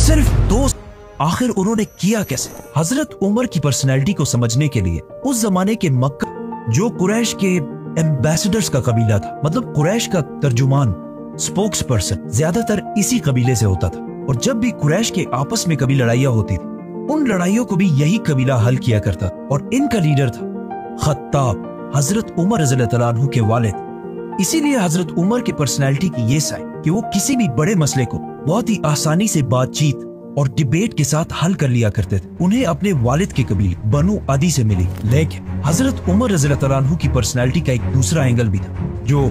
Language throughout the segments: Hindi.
सिर्फ 2। आखिर उन्होंने किया कैसे? हजरत उमर की पर्सनैलिटी को समझने के लिए उस जमाने के मक्का, जो कुरैश के एम्बेसडर्स का कबीला था, मतलब कुरैश का तर्जुमान, स्पोक्स पर्सन ज्यादातर इसी कबीले से होता था। और जब भी कुरैश के आपस में कभी लड़ाइयाँ होती थी, उन लड़ाइयों को भी यही कबीला हल किया करता और इनका लीडर था खत्ताब, हजरत उमर रज़ियल्लाहु अन्हु के वालिद। इसीलिए हजरत उमर की पर्सनैलिटी की ये साइड कि वो किसी भी बड़े मसले को बहुत ही आसानी से बातचीत और डिबेट के साथ हल कर लिया करते थे। उन्हें अपने वालिद के कबीले बनु अदी से मिली। लेकिन हजरत उमर रज़ियल्लाहु अन्हु की पर्सनैलिटी का एक दूसरा एंगल भी था, जो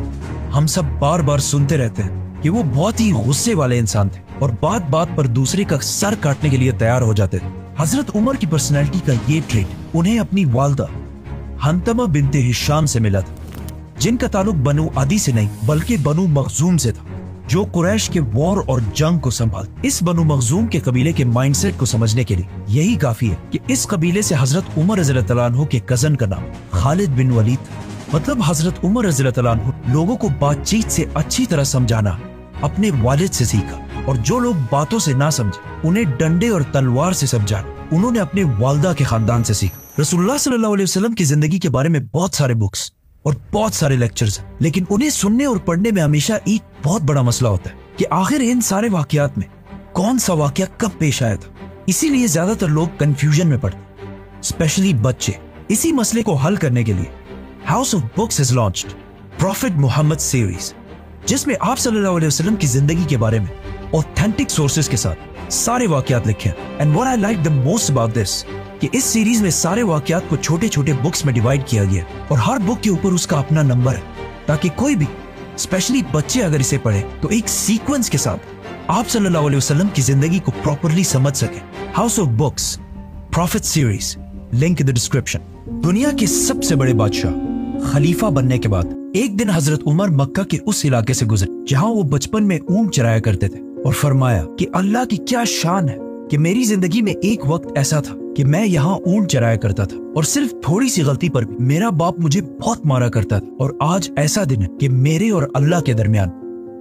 हम सब बार बार सुनते रहते हैं कि वो बहुत ही गुस्से वाले इंसान थे और बात बात पर दूसरे का सर काटने के लिए तैयार हो जाते थे। हजरत उमर की पर्सनैलिटी का ये ट्रेट उन्हें अपनी वालदा हंतमा बिनते हिशाम से मिला था, जिनका ताल्लुक बनु अदी से नहीं बल्कि बनु मखजूम से था, जो कुरैश के वॉर और जंग को संभाल। इस बनु मखजूम के कबीले के माइंडसेट को समझने के लिए यही काफी है कि इस कबीले से हजरत उमर रज़ियल्लाहु अन्हु के कजन का नाम खालिद बिन वलीद था। मतलब हजरत उमर रज़ियल्लाहु अन्हु लोगों को बातचीत से अच्छी तरह समझाना अपने वालिद से सीखा, और जो लोग बातों से ना समझे उन्हें डंडे और तलवार से समझाना उन्होंने अपने वालदा के खानदान से सीखा। रसूलुल्लाह सल्लल्लाहु अलैहि वसल्लम की जिंदगी के बारे में बहुत सारे बुक्स और बहुत सारे लेक्चर्स हैं, लेकिन उन्हें सुनने और पढ़ने में हमेशा एक बहुत बड़ा मसला होता है कि आखिर इन सारे वाकयात में कौन सा वाकया कब पेश आया था। इसीलिए ज्यादातर लोग कंफ्यूजन में पड़ते, स्पेशली बच्चे। इसी मसले को हल करने के लिए House of Books has launched prophet Muhammad series, जिसमें आप सल्लल्लाहु अलैहि वसल्लम की जिंदगी के बारे में ऑथेंटिक सोर्सेज के साथ सारे वाकयात लिखे हैं। And what I like the most about this कि इस सीरीज में सारे वाकयात को छोटे छोटे बुक्स में डिवाइड किया गया और हर बुक के ऊपर उसका अपना नंबर है, ताकि कोई भी स्पेशली बच्चे अगर इसे पढ़े तो एक सीक्वेंस के साथ आप सल्लल्लाहु अलैहि वसल्लम की जिंदगी को प्रॉपरली समझ सके। House of books profit series, link in the description. दुनिया के सबसे बड़े बादशाह खलीफा बनने के बाद एक दिन हजरत उमर मक्का के उस इलाके से गुजरे जहां वो बचपन में ऊंट चराया करते थे, और फरमाया कि अल्लाह की क्या शान है कि मेरी जिंदगी में एक वक्त ऐसा था कि मैं यहाँ ऊंट चराया करता था और सिर्फ थोड़ी सी गलती पर भी मेरा बाप मुझे बहुत मारा करता था, और आज ऐसा दिन है कि मेरे और अल्लाह के दरमियान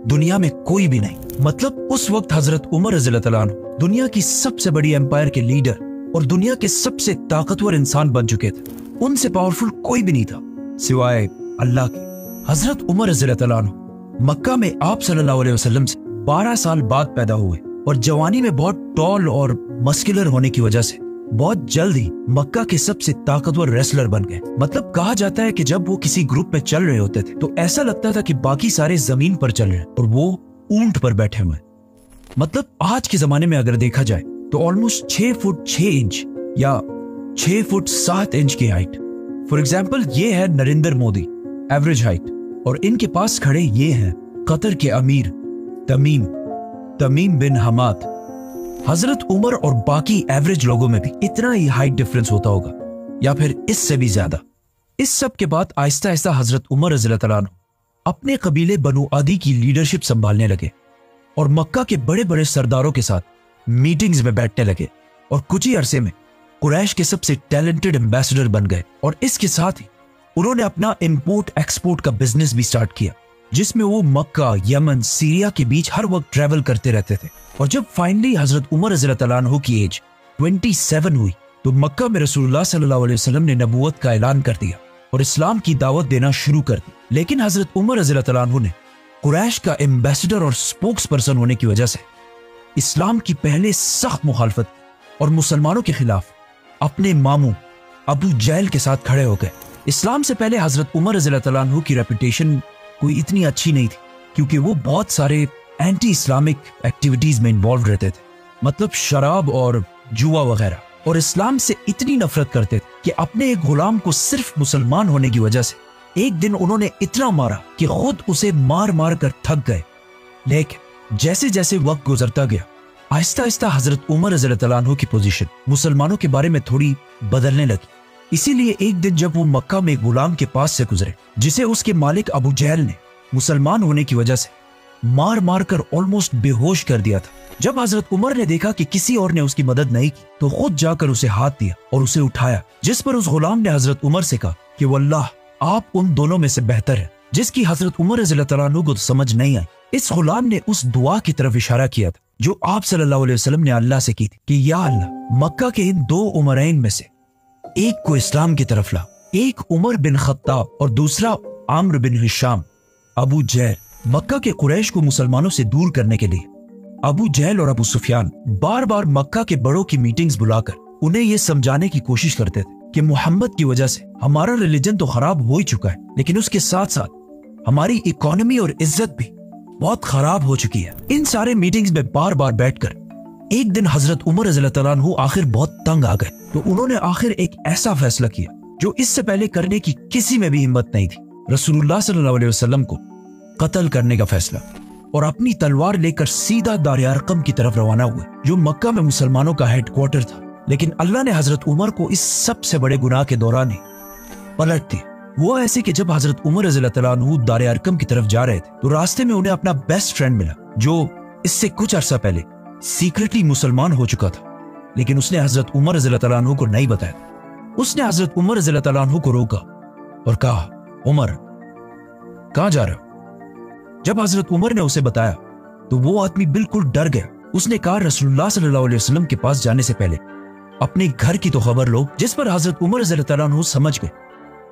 दुनिया में कोई भी नहीं। मतलब उस वक्त हजरत उमर रज़ियल्लाहु अन्हु दुनिया की सबसे बड़ी एम्पायर के लीडर और दुनिया के सबसे ताकतवर इंसान बन चुके थे। उनसे पावरफुल कोई भी नहीं था सिवाय अल्लाह के। हजरत उमर रज़ियल्लाहु अन्हु मक्का में आप सल्लल्लाहु अलैहि वसल्लम से 12 साल बाद पैदा हुए और जवानी में बहुत टॉल और मस्कुलर होने की वजह से बहुत जल्द ही मक्का के सबसे ताकतवर रेसलर बन गए। मतलब कहा जाता है कि जब वो किसी ग्रुप में चल रहे होते थे तो ऐसा लगता था कि बाकी सारे जमीन पर चल रहे हैं और वो ऊंट पर बैठे हुए। मतलब आज के जमाने में अगर देखा जाए तो ऑलमोस्ट 6 फुट 6 इंच या 6 फुट 7 इंच की हाइट। फॉर एग्जाम्पल ये है नरेंद्र मोदी, एवरेज हाइट, और इनके पास खड़े ये हैं कतर के अमीर तमीम बिन हमाद। हजरत उमर और बाकी एवरेज लोगों में भी इतना ही हाइट डिफरेंस होता होगा या फिर इससे भी ज्यादा। इस सब के बाद आहिस्ता आहिस्ता हजरत उमर रज़ियल्लाहु अन्हु अपने कबीले बनु अदी की लीडरशिप संभालने लगे और मक्का के बड़े बड़े सरदारों के साथ मीटिंग्स में बैठने लगे, और कुछ ही अरसे में कुरैश के सबसे टैलेंटेड एम्बेसडर बन गए। और इसके साथ ही उन्होंने अपना इंपोर्ट एक्सपोर्ट का बिजनेस भी स्टार्ट किया, जिसमें वो मक्का, यमन, सीरिया के बीच हर वक्त ट्रेवल करते रहते थे। और जब फाइनली हजरत उमर रज़ियल्लाहु अन्हु की एज 27 हुई तो मक्का में रसूलुल्लाह सल्लल्लाहु अलैहि वसल्लम ने नबूवत का ऐलान कर दिया और इस्लाम की दावत देना शुरू कर दी। लेकिन हजरत उमर रज़ियल्लाहु अन्हु ने कुरैश का एम्बेसडर और स्पोक्स पर्सन होने की वजह से इस्लाम की पहले सख्त मुखालफत और मुसलमानों के खिलाफ अपने मामू अबू जहल के साथ खड़े हो गए। इस्लाम से पहले हजरत उमर रज़ियल्लाहु अन्हु की रेपुटेशन कोई इतनी अच्छी नहीं थी, क्योंकि वो बहुत सारे एंटी इस्लामिक एक्टिविटीज में इन्वॉल्व रहते थे, मतलब शराब और जुआ वगैरह, और इस्लाम से इतनी नफरत करते थे कि अपने एक गुलाम को सिर्फ मुसलमान होने की वजह से एक दिन उन्होंने इतना मारा कि खुद उसे मार मार कर थक गए। लेकिन जैसे जैसे वक्त गुजरता गया आहिस्ता आहिस्ता हजरत उमर रज़ियल्लाहु अन्हु की पोजीशन मुसलमानों के बारे में थोड़ी बदलने लगी। इसीलिए एक दिन जब वो मक्का में गुलाम के पास से गुजरे जिसे उसके मालिक अबू जहल ने मुसलमान होने की वजह से मार मार कर ऑलमोस्ट बेहोश कर दिया था, जब हजरत उमर ने देखा कि किसी और ने उसकी मदद नहीं की तो खुद जाकर उसे हाथ दिया और उसे उठाया, जिस पर उस गुलाम ने हजरत उमर से कहा कि वल्लाह आप उन दोनों में से बेहतर है, जिसकी हजरत उमर रज़ियल्लाहु अन्हु को समझ नहीं आई इस गुलाम ने उस दुआ की तरफ इशारा किया था जो आप सल्लल्लाहु अलैहि वसल्लम ने अल्लाह से की थी कि या अल्लाह, मक्का के इन 2 उमरैन में से एक को इस्लाम की तरफ ला। एक उमर बिन खत्ताब और दूसरा आम्र बिन हिशाम। अबू जहल मक्का के कुरैश को मुसलमानों से दूर करने के लिए अबू जहल और अबू सुफियान बार बार मक्का के बड़ों की मीटिंग्स बुलाकर उन्हें यह समझाने की कोशिश करते थे कि मोहम्मद की वजह से हमारा रिलीजन तो खराब हो ही चुका है, लेकिन उसके साथ साथ हमारी इकोनॉमी और इज्जत भी बहुत खराब हो चुकी है। इन सारे मीटिंग्स में बार बार बैठकर एक दिन हजरत उमर रज़ियल्लाहु तआला अन्हु आखिर बहुत तंग आ गए, तो उन्होंने आखिर एक ऐसा फैसला किया जो इससे पहले करने की किसी में भी हिम्मत नहीं थी। रसूलुल्लाह सल्लल्लाहु अलैहि वसल्लम को कत्ल करने का फैसला, और अपनी तलवार लेकर सीधा दार अरकम की तरफ रवाना हुए जो मक्का में मुसलमानों का हेडक्वार्टर था। लेकिन अल्लाह ने हजरत उमर को इस सबसे बड़े गुनाह के दौरान ही पलट दिया। वो ऐसे कि जब हजरत उमर रज़ियल्लाहु तआला अन्हु दार अरकम की तरफ जा रहे थे तो रास्ते में उन्हें अपना बेस्ट फ्रेंड मिला जो इससे कुछ अरसा पहले सीक्रेटली मुसलमान हो चुका था, लेकिन उसने हजरत उमर रज़ियल्लाहु तआला अन्हु को नहीं बताया। उसने हजरत उमर रज़ियल्लाहु तआला अन्हु को रोका और कहा, उमर कहां जा रहे हो? जब हजरत उमर ने उसे बताया तो वो आदमी बिल्कुल डर गया। उसने कहा, रसूलुल्लाह सल्लल्लाहु अलैहि वसल्लम के पास जाने से पहले अपने घर की तो खबर लो। जिस पर हजरत उमर रज़ियल्लाहु तआला अन्हु समझ गए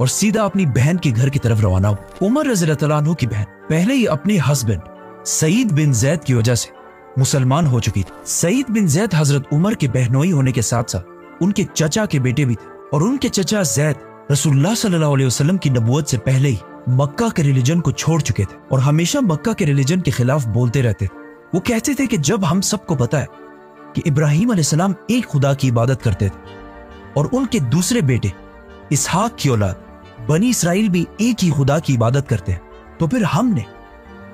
और सीधा अपनी बहन के घर की तरफ रवाना हुआ। उमर रज़ियल्लाहु तआला अन्हु की बहन पहले ही अपने हस्बैंड सईद बिन जैद की वजह से मुसलमान हो चुकी थी। सईद बिन जैद हजरत उमर के बहनोई होने के साथ साथ उनके चचा के बेटे भी थे, और उनके चचा जैद रसूलुल्लाह सल्लल्लाहु अलैहि वसल्लम की नबूवत से पहले ही मक्का के रिलीजन को छोड़ चुके थे और हमेशा मक्का के रिलीजन के खिलाफ बोलते रहते थे। वो कहते थे कि जब हम सबको पता है कि इब्राहिम अलैहिस्सलाम एक खुदा की इबादत करते थे और उनके दूसरे बेटे इसहाक की औलाद बनी इसराइल भी एक ही खुदा की इबादत करते हैं, तो फिर हमने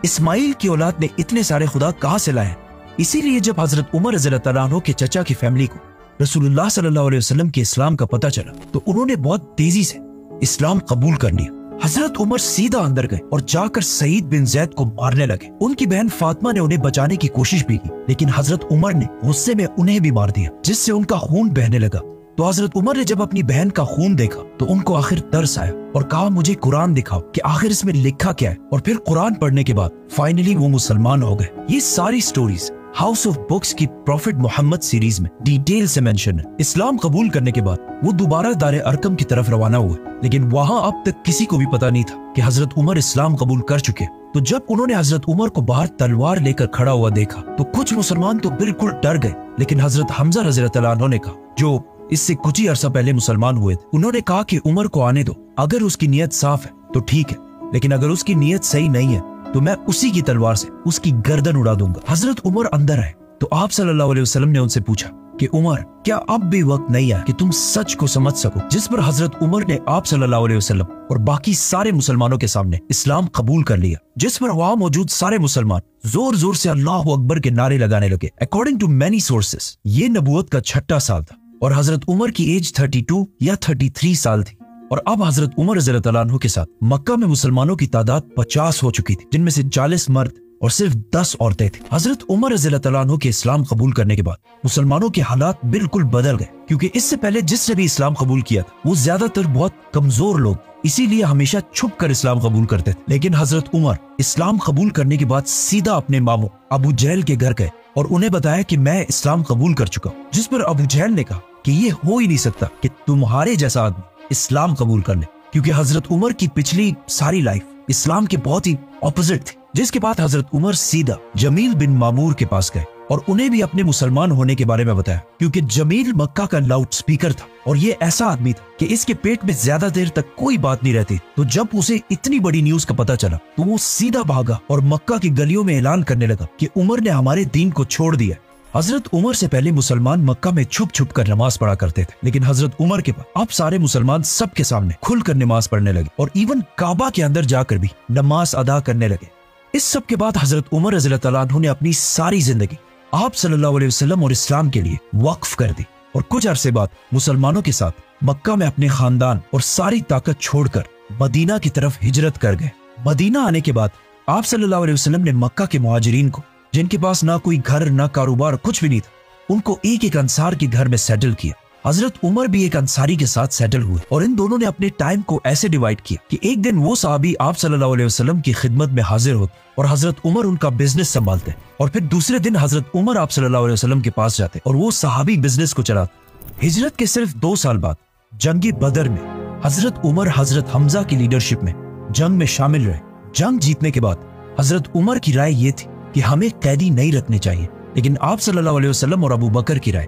इस्माइल की औलाद ने इतने सारे खुदा कहां से लाए? इसीलिए जब हजरत उमर रज़ियल्लाहु तआला अन्हु के चचा की फैमिली को रसूलुल्लाह सल्लल्लाहु अलैहि वसल्लम के इस्लाम का पता चला तो उन्होंने बहुत तेजी से इस्लाम कबूल कर लिया। हजरत उमर सीधा अंदर गए और जाकर सईद बिन जैद को मारने लगे। उनकी बहन फातिमा ने उन्हें बचाने की कोशिश भी की, लेकिन हजरत उमर ने गुस्से में उन्हें भी मार दिया, जिससे उनका खून बहने लगा। तो हजरत उमर ने जब अपनी बहन का खून देखा तो उनको आखिर तरस आया और कहा, मुझे कुरान दिखाओ कि आखिर इसमें लिखा क्या है। और फिर कुरान पढ़ने के बाद फाइनली वो मुसलमान हो गए। ये सारी स्टोरीज हाउस ऑफ बुक्स की प्रॉफिट मोहम्मद सीरीज में डिटेल से मेंशन है। इस्लाम कबूल करने के बाद वो दोबारा दार अरकम की तरफ रवाना हुए, लेकिन वहां अब तक किसी को भी पता नहीं था कि हजरत उमर इस्लाम कबूल कर चुके। तो जब उन्होंने हजरत उमर को बाहर तलवार लेकर खड़ा हुआ देखा तो कुछ मुसलमान तो बिल्कुल डर गए, लेकिन हजरत हमजा रज़ियल्लाहु तआला अन्हु ने कहा, जो इससे कुछ ही अरसा पहले मुसलमान हुए थे, उन्होंने कहा कि उमर को आने दो, अगर उसकी नीयत साफ है तो ठीक है, लेकिन अगर उसकी नीयत सही नहीं है तो मैं उसी की तलवार से उसकी गर्दन उड़ा दूंगा। हजरत उमर अंदर आए तो आप सल्लल्लाहु अलैहि वसल्लम ने उनसे पूछा कि उमर, क्या अब भी वक्त नहीं है कि तुम सच को समझ सको? जिस पर हजरत उमर ने आप सल्लल्लाहु अलैहि वसल्लम और बाकी सारे मुसलमानों के सामने इस्लाम कबूल कर लिया, जिस पर वहां मौजूद सारे मुसलमान जोर जोर से अल्लाह अकबर के नारे लगाने लगे। अकॉर्डिंग टू मैनी सोर्सेस ये नबूवत का 6ठा साल था और हजरत उमर की एज 32 या 33 साल थी। और अब हजरत उमर रज़ियल्लाहु तआला अन्हु के साथ मक्का में मुसलमानों की तादाद 50 हो चुकी थी, जिनमें से 40 मर्द और सिर्फ 10 औरतें थी। हजरत उमर रज़ियल्लाहु तआला अन्हु के इस्लाम कबूल करने के बाद मुसलमानों के हालात बिल्कुल बदल गए, क्योंकि इससे पहले जिसने भी इस्लाम कबूल किया था वो ज्यादातर बहुत कमजोर लोग, इसीलिए हमेशा छुप कर इस्लाम कबूल करते थे। लेकिन हजरत उमर इस्लाम कबूल करने के बाद सीधा अपने मामू अबू जहल के घर गए और उन्हें बताया कि मैं इस्लाम कबूल कर चुका हूँ, जिस पर अबू जहल ने कहा कि ये हो ही नहीं सकता कि तुम्हारे जैसा आदमी इस्लाम कबूल कर ले, क्योंकि हजरत उमर की पिछली सारी लाइफ इस्लाम के बहुत ही ऑपोजिट थी। जिसके बाद हजरत उमर सीधा जमील बिन मामूर के पास गए और उन्हें भी अपने मुसलमान होने के बारे में बताया, क्योंकि जमील मक्का का लाउड स्पीकर था और ये ऐसा आदमी था कि इसके पेट में ज्यादा देर तक कोई बात नहीं रहती। तो जब उसे इतनी बड़ी न्यूज का पता चला तो वो सीधा भागा और मक्का की गलियों में ऐलान करने लगा कि उमर ने हमारे दीन को छोड़ दिया। हजरत उमर से पहले मुसलमान मक्का में छुप छुप कर नमाज पढ़ा करते थे, लेकिन हजरत उमर के बाद अब सारे मुसलमान सबके सामने खुलकर नमाज पढ़ने लगे और इवन काबा के अंदर जाकर भी नमाज अदा करने लगे। इस सब के बाद हजरत उमर रज़ियल्लाहु तआला अन्हु ने अपनी सारी जिंदगी आप सल्लल्लाहु अलैहि वसल्लम और इस्लाम के लिए वक्फ कर दी और कुछ अरसे बाद मुसलमानों के साथ मक्का में अपने खानदान और सारी ताकत छोड़कर मदीना की तरफ हिजरत कर गए। मदीना आने के बाद आप सल्लल्लाहु अलैहि वसल्लम ने मक्का के मुहाजिरीन को, जिनके पास ना कोई घर ना कारोबार कुछ भी नहीं था, उनको एक एक अंसार के घर में सेटल किया हजरत उमर भी एक अंसारी के साथ सेटल हुए और इन दोनों ने अपने टाइम को ऐसे डिवाइड किया कि एक दिन वो सहाबी आप सल्लल्लाहु अलैहि वसल्लम की खिदमत में हाजिर होते और हजरत उमर उनका बिजनेस संभालते और फिर दूसरे दिन हजरत उमर आप सल्लल्लाहु अलैहि वसल्लम के पास जाते और वो सहाबी बिजनेस को चलाते। हिजरत के सिर्फ 2 साल बाद जंग बदर में हजरत उमर हजरत हमजा की लीडरशिप में जंग में शामिल रहे। जंग जीतने के बाद हजरत उमर की राय ये थी कि हमें कैदी नहीं रखने चाहिए, लेकिन आप सल्लल्लाहु अलैहि वसल्लम और अबू बकर की राय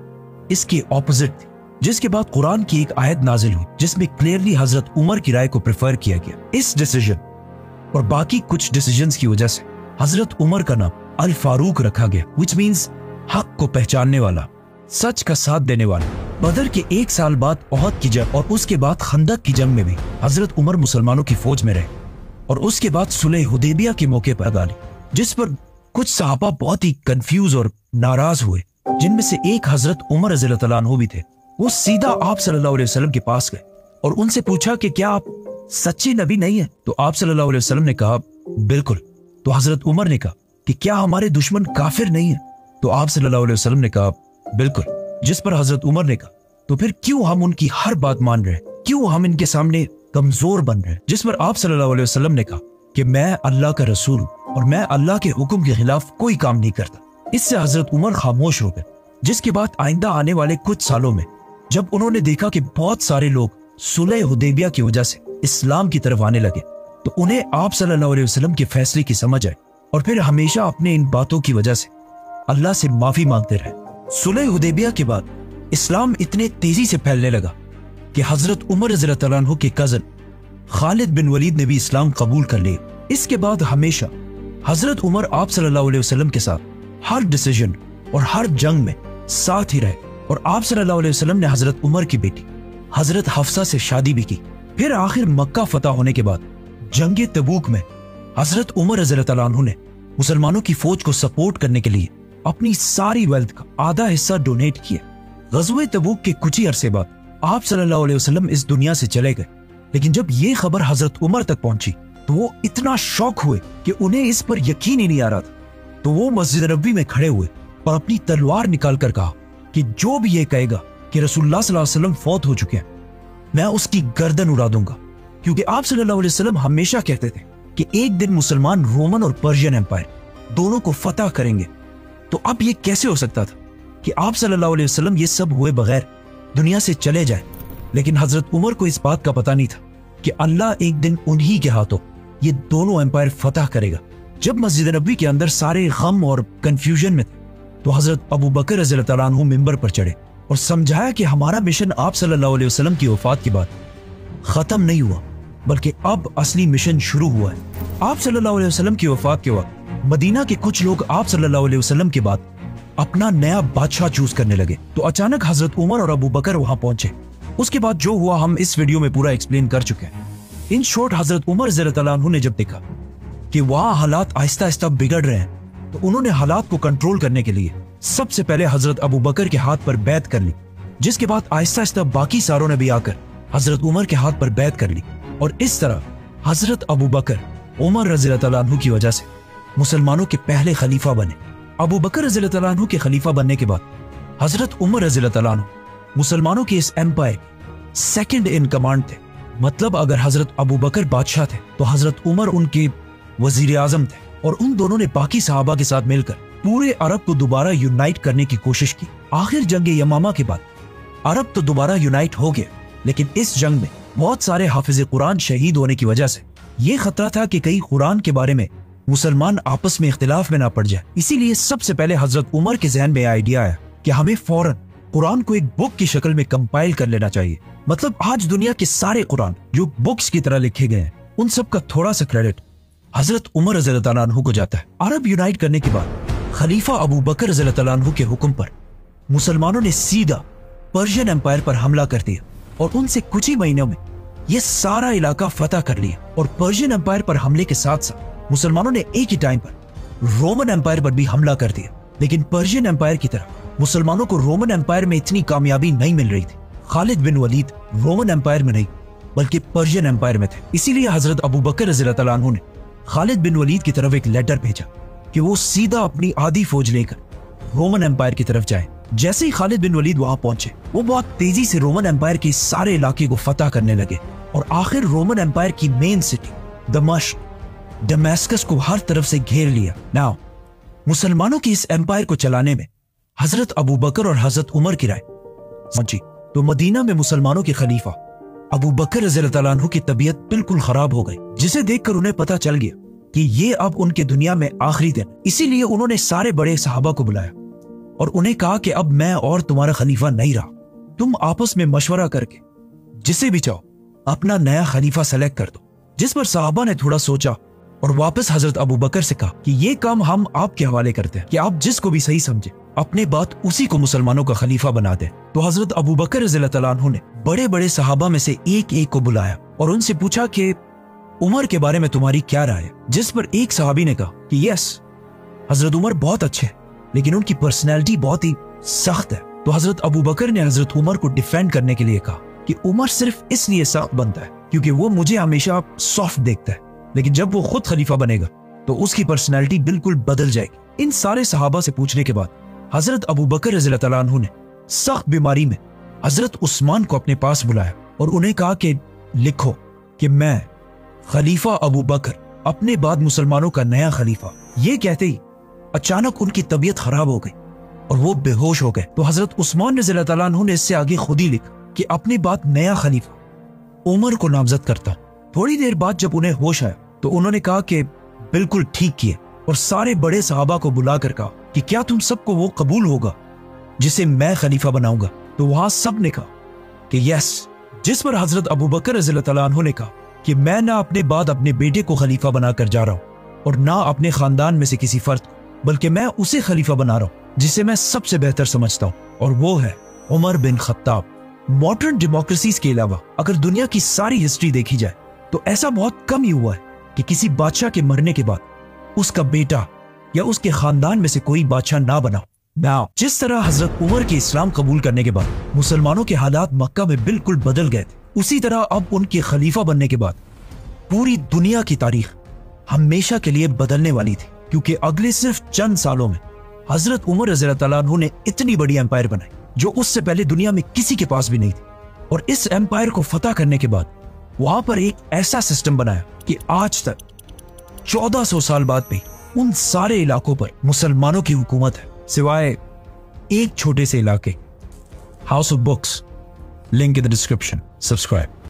इसके ऑपोजिट थी, जिसके बाद कुरान की एक आयत नाजिल हुई जिसमें क्लियरली हजरत उमर की राय को प्रेफर किया गया। इस डिसीजन और बाकी कुछ डिसीजंस की वजह से हजरत उमर का नाम अल फारूक रखा गया, विच मींस हक को पहचानने वाला, सच का साथ देने वाला। बदर के 1 साल बाद ओहद की जंग और उसके बाद खंदक की जंग में भी हजरत उमर मुसलमानों की फौज में रहे और उसके बाद सुलह हुदैबिया के मौके पर डाली, जिस पर कुछ सहाबा बहुत ही कंफ्यूज और नाराज हुए, जिनमें से एक हजरत उमर रज़ियल्लाहु अन्हु भी थे। वो सीधा आप सल्लल्लाहु अलैहि वसल्लम के पास गए और उनसे पूछा कि क्या आप सच्चे नबी नहीं है? तो आप सल्लल्लाहु अलैहि वसल्लम ने कहा बिल्कुल। तो हजरत उमर ने कहा कि क्या हमारे दुश्मन काफिर नहीं है? तो आप सल्लल्लाहु अलैहि वसल्लम ने कहा बिल्कुल। जिस पर हजरत उमर ने कहा तो फिर क्यों हम उनकी हर बात मान रहे हैं, क्यों हम इनके सामने कमजोर बन रहे हैं? जिस पर आप सल्लल्लाहु अलैहि वसल्लम ने कहा कि मैं अल्लाह का रसूल हूं और मैं अल्लाह के हुक्म के खिलाफ कोई काम नहीं करता। इससे हजरत उमर खामोश हो गए, जिसके बाद आइंदा आने वाले कुछ सालों में जब उन्होंने देखा कि बहुत सारे लोग सुलह हुदैबिया की वजह से इस्लाम की तरफ आने लगे, तो उन्हें आप सल्लल्लाहु अलैहि वसल्लम के फैसले की समझ आई और फिर हमेशा अपने इन बातों की वजह से अल्लाह से माफी मांगते रहे। सुलह हुदैबिया के बाद इस्लाम इतने तेजी से फैलने लगा कि हजरत उमर रज़ियल्लाहु अन्हु के कजन खालिद बिन वलीद ने भी इस्लाम कबूल कर लिया। इसके बाद हमेशा हजरत उमर आप सल्लल्लाहु अलैहि वसल्लम के साथ हर डिसीजन और हर जंग में साथ ही रहे और आप सल्लल्लाहु अलैहि वसल्लम ने हजरत उमर की बेटी हजरत हफ्सा से शादी भी की। फिर आखिर मक्का फतह होने के बाद जंग तबूक में हजरत उमर रज़ियल्लाहु अन्हु ने मुसलमानों की फौज को सपोर्ट करने के लिए अपनी सारी वेल्थ का आधा हिस्सा डोनेट किया। ग़ज़वे तबूक के कुछ ही अरसे बाद आप सल्लल्लाहु अलैहि वसल्लम इस दुनिया से चले गए, लेकिन जब ये खबर हजरत उमर तक पहुंची तो वो इतना शॉक हुए कि उन्हें इस पर यकीन ही नहीं आ रहा था। तो वो मस्जिद नबवी में खड़े हुए और अपनी तलवार निकाल कर कहा कि जो भी ये कहेगा कि रसूलुल्लाह सल्लल्लाहु अलैहि वसल्लम फौत हो चुके हैं, मैं उसकी गर्दन उड़ा दूंगा। क्योंकि आप सल्लल्लाहु अलैहि वसल्लम हमेशा कहते थे कि एक दिन मुसलमान रोमन और पर्शियन एम्पायर दोनों को फतह करेंगे। तो अब ये कैसे हो सकता था कि आप सल्लल्लाहु अलैहि वसल्लम ये सब हुए बगैर दुनिया से चले जाए? लेकिन हजरत उमर को इस बात का पता नहीं था कि अल्लाह एक दिन उन्हीं के हाथों ये दोनों एम्पायर फतह करेगा। जब मस्जिद नबवी के अंदर सारे गम और कंफ्यूजन में थे, तो हजरत अबू बकर रज़ियल्लाहु अन्हु मिंबर पर चढ़े और समझाया कि हमारा मिशन आप सल्लल्लाहु अलैहि वसल्लम की वफात के बाद खत्म नहीं हुआ, बल्कि अब असली मिशन शुरू हुआ है। आप सल्लल्लाहु अलैहि वसल्लम की वफात के वक्त मदीना के कुछ लोग आप सल्लल्लाहु अलैहि वसल्लम के बाद अपना नया बादशाह चूज करने लगे। तो अचानक हजरत उमर और अबू बकर वहां पहुंचे। उसके बाद जो हुआ हम इस वीडियो में पूरा एक्सप्लेन कर चुके हैं। इन शॉर्ट हजरत उमर रज़ियल्लाहु अन्हु ने जब देखा कि वहां हालात आहिस्ता आहिस्ता बिगड़ रहे हैं, तो उन्होंने हालात को कंट्रोल करने के लिए सबसे पहले हजरत अबू बकर के हाथ पर बैत कर ली, जिसके बाद आहिस्ता आहिस्ता बाकी सारों ने भी आकर हजरत उमर के हाथ पर बैत कर ली। और इस तरह हजरत अबू बकर उमर रज़ियल्लाहु अन्हु की वजह से मुसलमानों के पहले खलीफा बने। अबू बकर रज़ियल्लाहु अन्हु के खलीफा बनने के बाद हजरत उमर रज़ियल्लाहु अन्हु मुसलमानों के इस एम्पायर सेकंड इन कमांड थे। मतलब अगर हजरत अबू बकर बादशाह थे तो हजरत उमर उनके वजीर आजम थे, और उन दोनों ने बाकी सहाबा के साथ मिलकर पूरे अरब को दोबारा यूनाइट करने की कोशिश की। आखिर जंग यमामा के बाद अरब तो दोबारा यूनाइट हो गया, लेकिन इस जंग में बहुत सारे हाफिज कुरान शहीद होने की वजह से ये खतरा था कि कहीं कुरान के बारे में मुसलमान आपस में इख्तिलाफ में ना पड़ जाए। इसीलिए सबसे पहले हजरत उमर के जहन में आइडिया आया कि हमें फौरन कुरान को एक बुक की शक्ल में कंपाइल कर लेना चाहिए। मतलब आज दुनिया के सारे कुरान जो बुक्स की तरह लिखे गए हैं, उन सब का थोड़ा सा क्रेडिट हजरत उमर रज़ियल्लाहु अन्हु को जाता है। अरब यूनाइट करने के बाद खलीफा अबू बकर रज़ियल्लाहु अन्हु के हुक्म पर मुसलमानों ने सीधा पर्शियन एम्पायर पर हमला कर दिया और उनसे कुछ ही महीनों में यह सारा इलाका फतह कर लिया। और पर्शियन एम्पायर पर हमले के साथ साथ मुसलमानों ने एक ही टाइम पर रोमन एम्पायर पर भी हमला कर दिया। लेकिन पर्शियन एम्पायर की तरह मुसलमानों को रोमन एम्पायर में इतनी कामयाबी नहीं मिल रही थी। खालिद बिन वलीद रोमन एम्पायर में नहीं बल्कि पर्शियन एम्पायर में थे। इसीलिए हजरत अबू बकर रज़ियल्लाहु अन्हु ने खालिद बिन वलीद की तरफ एक लेटर भेजा कि वो सीधा अपनी आधी फौज लेकर रोमन एम्पायर की तरफ जाए, जैसे ही खालिद बिन वलीद वहां पहुंचे, वो बहुत तेजी से रोमन एम्पायर के सारे इलाके को फतह करने लगे और आखिर रोमन एम्पायर की मेन सिटी दमास्कस को हर तरफ से घेर लिया। नाउ मुसलमानों के इस एम्पायर को चलाने में हजरत अबू बकर और हजरत उमर की राय समझी तो मदीना में मुसलमानों के खलीफा अबू बकर रज़ियल्लाहु ताला अन्हु की तबीयत बिल्कुल खराब हो गई, जिसे देखकर उन्हें पता चल गया कि ये अब उनके दुनिया में आखिरी दिन। इसीलिए उन्होंने सारे बड़े सहाबा को बुलाया और उन्हें कहा कि अब मैं और तुम्हारा खलीफा नहीं रहा, तुम आपस में मशवरा करके जिसे भी चाहो अपना नया खलीफा सेलेक्ट कर दो। जिस पर सहाबा ने थोड़ा सोचा और वापस हजरत अबू बकर से कहा कि ये काम हम आपके हवाले करते हैं कि आप जिसको भी सही समझे अपने बात उसी को मुसलमानों का खलीफा बना दे। तो हजरत अबू बकर रज़ियल्लाहु ताला अन्हु ने बड़े बड़े सहाबा में से एक एक को बुलाया और उनसे पूछा कि उमर के बारे में तुम्हारी क्या राय है। जिस पर एक सहाबी ने कहा कि यस, हजरत उमर बहुत अच्छे हैं लेकिन उनकी पर्सनैलिटी बहुत ही सख्त है। तो हजरत अबू बकर ने हजरत उमर को डिफेंड करने के लिए कहा कि उमर सिर्फ इसलिए सख्त बनता है क्योंकि वो मुझे हमेशा सॉफ्ट देखता है, लेकिन जब वो खुद खलीफा बनेगा तो उसकी पर्सनैलिटी बिल्कुल बदल जाएगी। इन सारे सहाबा से पूछने के बाद हजरत अबू बकर रज़ियल्लाहु ताला अन्हु ने सख्त बीमारी में हजरत उस्मान को अपने पास बुलाया और उन्हें कहा कि लिखो कि मैं खलीफा अबू बकर अपने बाद मुसलमानों का नया खलीफा। ये कहते ही अचानक उनकी तबीयत खराब हो गई और वो बेहोश हो गए। तो हजरत उस्मान रज़ियल्लाहु ताला अन्हु ने इससे आगे खुद ही लिखा कि अपनी बात नया खलीफा उमर को नामजद करता। थोड़ी देर बाद जब उन्हें होश आया तो उन्होंने कहा कि बिल्कुल ठीक किए और सारे बड़े सहाबा को बुलाकर कहा कि क्या तुम सबको वो कबूल होगा जिसे मैं खलीफा बनाऊंगा। तो वहां सब ने कहा कि यस। जिस पर हजरत अबू बकर रज़ियल्लाहु ताला अन्हु ने कहा कि मैं ना अपने बाद अपने बेटे को खलीफा बनाकर जा रहा हूं और ना अपने खानदान में से किसी फर्द को, बल्कि मैं उसे खलीफा बना रहा हूं जिसे मैं सबसे बेहतर समझता हूं और वो है Umar bin Khattab. Modern democracies के अलावा अगर दुनिया की सारी हिस्ट्री देखी जाए तो ऐसा बहुत कम ही हुआ है कि किसी बादशाह के मरने के बाद उसका बेटा या उसके खानदान में से कोई बादशाह ना बना। नाउ जिस तरह हजरत उमर के इस्लाम कबूल करने के बाद मुसलमानों के हालात मक्का में बिल्कुल बदल गए थे, उसी तरह अब उनके खलीफा बनने के बाद पूरी दुनिया की तारीख हमेशा के लिए बदलने वाली थी, क्योंकि अगले सिर्फ चंद सालों में हजरत उमर रज़ियल्लाहु ताला अन्हु ने इतनी बड़ी एम्पायर बनाई जो उससे पहले दुनिया में किसी के पास भी नहीं थी। और इस एम्पायर को फतह करने के बाद वहां पर एक ऐसा सिस्टम बनाया कि आज तक 1400 साल बाद भी उन सारे इलाकों पर मुसलमानों की हुकूमत है, सिवाय एक छोटे से इलाके house of books. Link in the description. Subscribe.